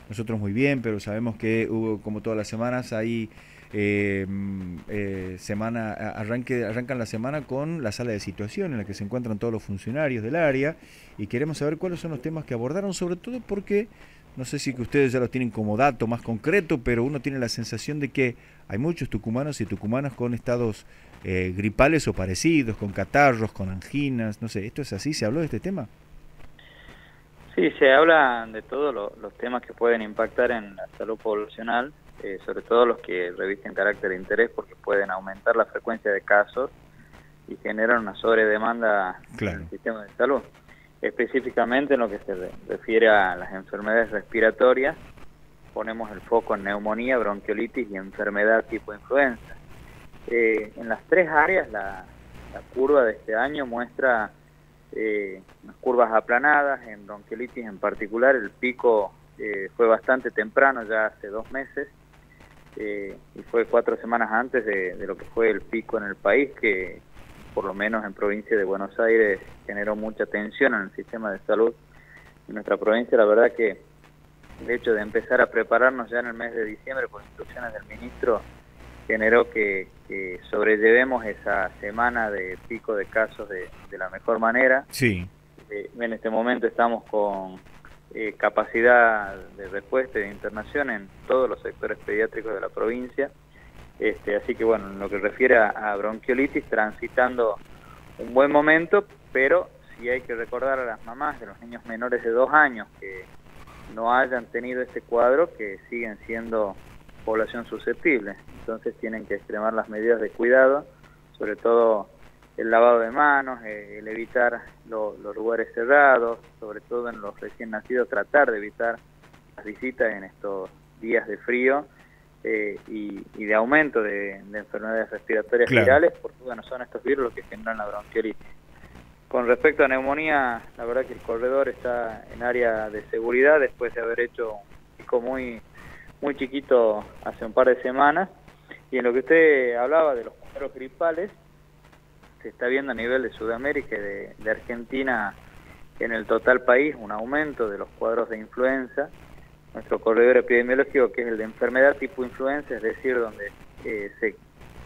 nosotros muy bien, pero sabemos que hubo, como todas las semanas, hay arrancan la semana con la sala de situación en la que se encuentran todos los funcionarios del área y queremos saber cuáles son los temas que abordaron, sobre todo porque no sé si que ustedes ya los tienen como dato más concreto, pero uno tiene la sensación de que hay muchos tucumanos y tucumanas con estados gripales o parecidos, con catarros, con anginas, no sé, ¿esto es así? ¿Se habló de este tema? Sí, se habla de todos los temas que pueden impactar en la salud poblacional, sobre todo los que revisten carácter de interés porque pueden aumentar la frecuencia de casos y generan una sobredemanda en Claro. el sistema de salud. Específicamente en lo que se refiere a las enfermedades respiratorias, ponemos el foco en neumonía, bronquiolitis y enfermedad tipo influenza. En las tres áreas la curva de este año muestra unas curvas aplanadas. En bronquiolitis en particular el pico fue bastante temprano, ya hace 2 meses, y fue 4 semanas antes de lo que fue el pico en el país, que por lo menos en provincia de Buenos Aires generó mucha tensión en el sistema de salud. En nuestra provincia la verdad que el hecho de empezar a prepararnos ya en el mes de diciembre por instrucciones del ministro generó que sobrellevemos esa semana de pico de casos de la mejor manera. Sí. En este momento estamos con capacidad de respuesta y de internación en todos los sectores pediátricos de la provincia. Así que bueno, en lo que refiere a bronquiolitis, transitando un buen momento, pero sí hay que recordar a las mamás de los niños menores de 2 años que no hayan tenido este cuadro, que siguen siendo población susceptible. Entonces tienen que extremar las medidas de cuidado, sobre todo el lavado de manos, el evitar los lugares cerrados, sobre todo en los recién nacidos, tratar de evitar las visitas en estos días de frío y de aumento de enfermedades respiratorias Claro. virales, porque bueno, son estos virus los que generan la bronquiolitis. Con respecto a neumonía, la verdad que el corredor está en área de seguridad después de haber hecho un pico muy chiquito hace un par de semanas. Y en lo que usted hablaba de los cuadros gripales, se está viendo a nivel de Sudamérica y de Argentina, en el total país, un aumento de los cuadros de influenza. Nuestro corredor epidemiológico, que es el de enfermedad tipo influenza, es decir, donde se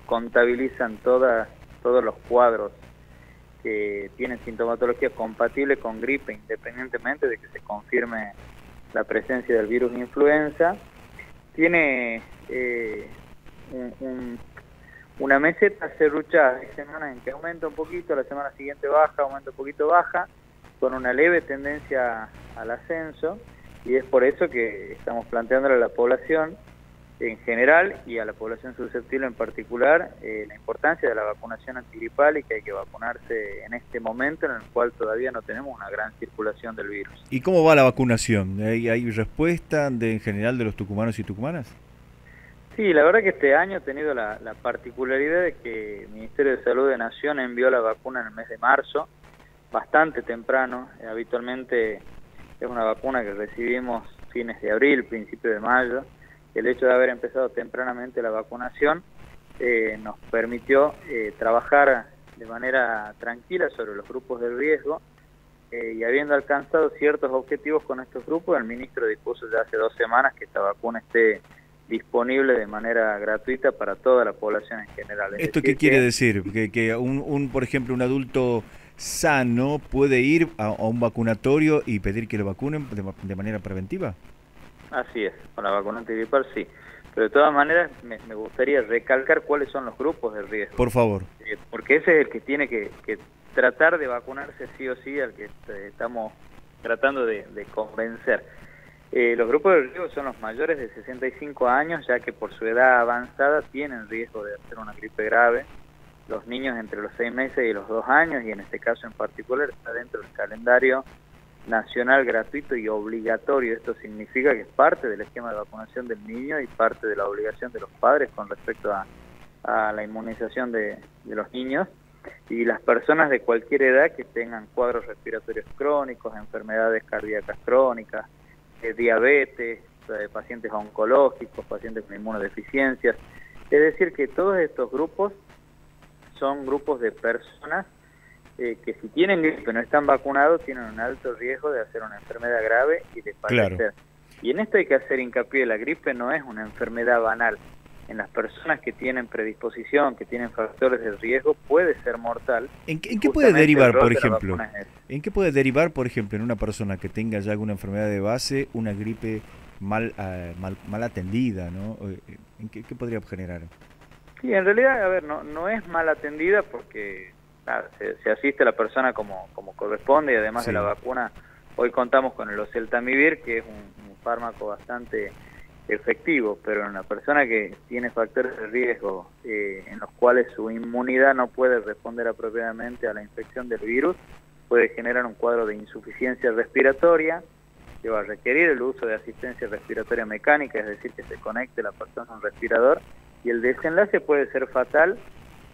contabilizan todos los cuadros que tienen sintomatología compatible con gripe, independientemente de que se confirme la presencia del virus influenza, tiene una meseta serruchada. Hay semanas en que aumenta un poquito, la semana siguiente baja, aumenta un poquito, baja, con una leve tendencia al ascenso, y es por eso que estamos planteándole a la población en general y a la población susceptible en particular la importancia de la vacunación antigripal, y que hay que vacunarse en este momento en el cual todavía no tenemos una gran circulación del virus. ¿Y cómo va la vacunación? ¿Hay respuesta en general de los tucumanos y tucumanas? Sí, la verdad que este año ha tenido la particularidad de que el Ministerio de Salud de Nación envió la vacuna en el mes de marzo, bastante temprano. Habitualmente es una vacuna que recibimos fines de abril, principios de mayo. El hecho de haber empezado tempranamente la vacunación nos permitió trabajar de manera tranquila sobre los grupos de riesgo, y habiendo alcanzado ciertos objetivos con estos grupos, el ministro dispuso ya hace 2 semanas que esta vacuna esté disponible de manera gratuita para toda la población en general. Es ¿Esto qué decir quiere que, decir? Que por ejemplo, un adulto sano puede ir a un vacunatorio y pedir que lo vacunen de manera preventiva. así es, con la vacuna antigripal sí. Pero de todas maneras me gustaría recalcar cuáles son los grupos de riesgo, Por favor. porque ese es el que tiene que tratar de vacunarse sí o sí, al que estamos tratando de convencer. Los grupos de riesgo son los mayores de 65 años, ya que por su edad avanzada tienen riesgo de hacer una gripe grave. Los niños entre los 6 meses y los 2 años, y en este caso en particular está dentro del calendario nacional gratuito y obligatorio. Esto significa que es parte del esquema de vacunación del niño y parte de la obligación de los padres con respecto a la inmunización de los niños. Y las personas de cualquier edad que tengan cuadros respiratorios crónicos, enfermedades cardíacas crónicas, diabetes, pacientes oncológicos, pacientes con inmunodeficiencias. Es decir, que todos estos grupos son grupos de personas que si tienen gripe y no están vacunados, tienen un alto riesgo de hacer una enfermedad grave y de Claro. fallecer. Y en esto hay que hacer hincapié, la gripe no es una enfermedad banal. En las personas que tienen predisposición, que tienen factores de riesgo, puede ser mortal. ¿En qué puede derivar, por ejemplo? ¿En qué puede derivar, por ejemplo, en una persona que tenga ya alguna enfermedad de base, una gripe mal atendida, ¿no? ¿Qué podría generar? Sí, en realidad, a ver, no es mal atendida porque nada, se asiste a la persona como corresponde, y además de la vacuna, hoy contamos con el oseltamivir, que es un fármaco bastante efectivo, pero en la persona que tiene factores de riesgo en los cuales su inmunidad no puede responder apropiadamente a la infección del virus, puede generar un cuadro de insuficiencia respiratoria que va a requerir el uso de asistencia respiratoria mecánica, es decir, que se conecte la persona a un respirador, y el desenlace puede ser fatal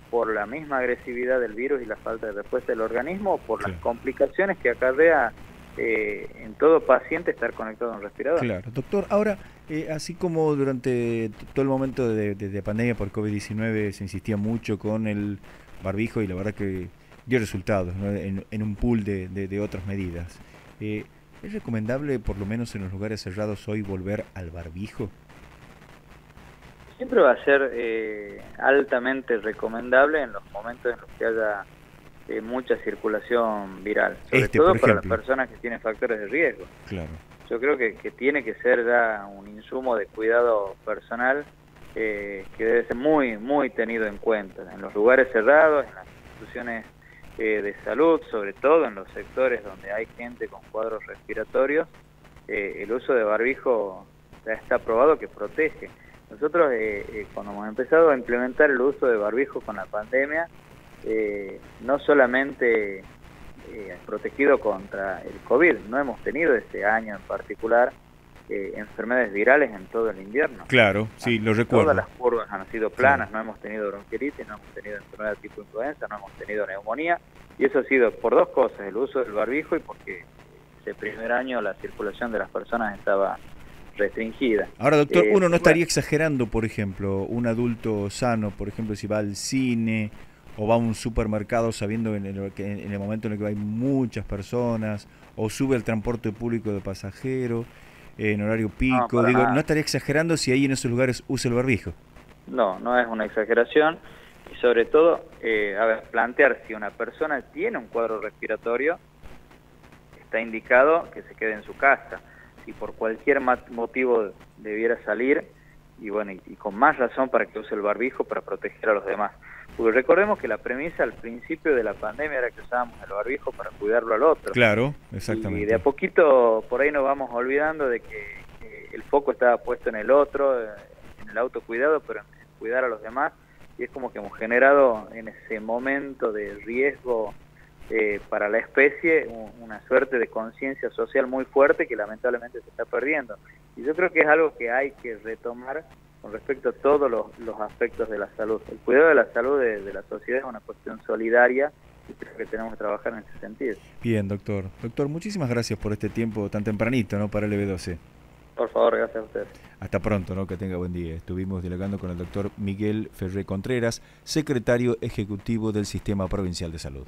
por la misma agresividad del virus y la falta de respuesta del organismo, o por las complicaciones que acarrea en todo paciente estar conectado a un respirador. Claro, doctor. Ahora, así como durante todo el momento de pandemia por COVID-19 se insistía mucho con el barbijo y la verdad que dio resultados, ¿no? en un pool de otras medidas. ¿Es recomendable, por lo menos en los lugares cerrados hoy, volver al barbijo? Siempre va a ser altamente recomendable en los momentos en los que haya mucha circulación viral, sobre todo para las personas que tienen factores de riesgo. Claro. Yo creo que tiene que ser ya un insumo de cuidado personal que debe ser muy tenido en cuenta en los lugares cerrados, en las instituciones de salud, sobre todo en los sectores donde hay gente con cuadros respiratorios. El uso de barbijo ya está probado que protege. Nosotros cuando hemos empezado a implementar el uso de barbijo con la pandemia, no solamente protegido contra el COVID, no hemos tenido este año en particular enfermedades virales en todo el invierno. Claro, sí, lo recuerdo. Todas las curvas han sido planas, no hemos tenido bronquiolitis, no hemos tenido enfermedad tipo influenza, no hemos tenido neumonía, y eso ha sido por dos cosas, el uso del barbijo y porque ese primer año la circulación de las personas estaba restringida. Ahora, doctor, uno no estaría exagerando, por ejemplo, un adulto sano, por ejemplo, si va al cine o va a un supermercado sabiendo en el momento en el que hay muchas personas, o sube al transporte público de pasajeros en horario pico, ¿no estaría exagerando si ahí en esos lugares usa el barbijo? No es una exageración, y sobre todo, plantear si una persona tiene un cuadro respiratorio, está indicado que se quede en su casa. Si por cualquier motivo debiera salir, y bueno, y con más razón para que use el barbijo para proteger a los demás. Porque recordemos que la premisa al principio de la pandemia era que usábamos el barbijo para cuidarlo al otro. Claro, exactamente. Y de a poquito por ahí nos vamos olvidando de que el foco estaba puesto en el otro, en el autocuidado, pero en cuidar a los demás. Y es como que hemos generado en ese momento de riesgo para la especie una suerte de conciencia social muy fuerte que lamentablemente se está perdiendo. Y yo creo que es algo que hay que retomar con respecto a todos los aspectos de la salud. El cuidado de la salud de la sociedad es una cuestión solidaria y creo que tenemos que trabajar en ese sentido. Bien, doctor. Doctor, muchísimas gracias por este tiempo tan tempranito, ¿no?, para LB12. Por favor, gracias a ustedes. Hasta pronto, ¿no? Que tenga buen día. Estuvimos dialogando con el doctor Miguel Ferré Contreras, secretario ejecutivo del Sistema Provincial de Salud.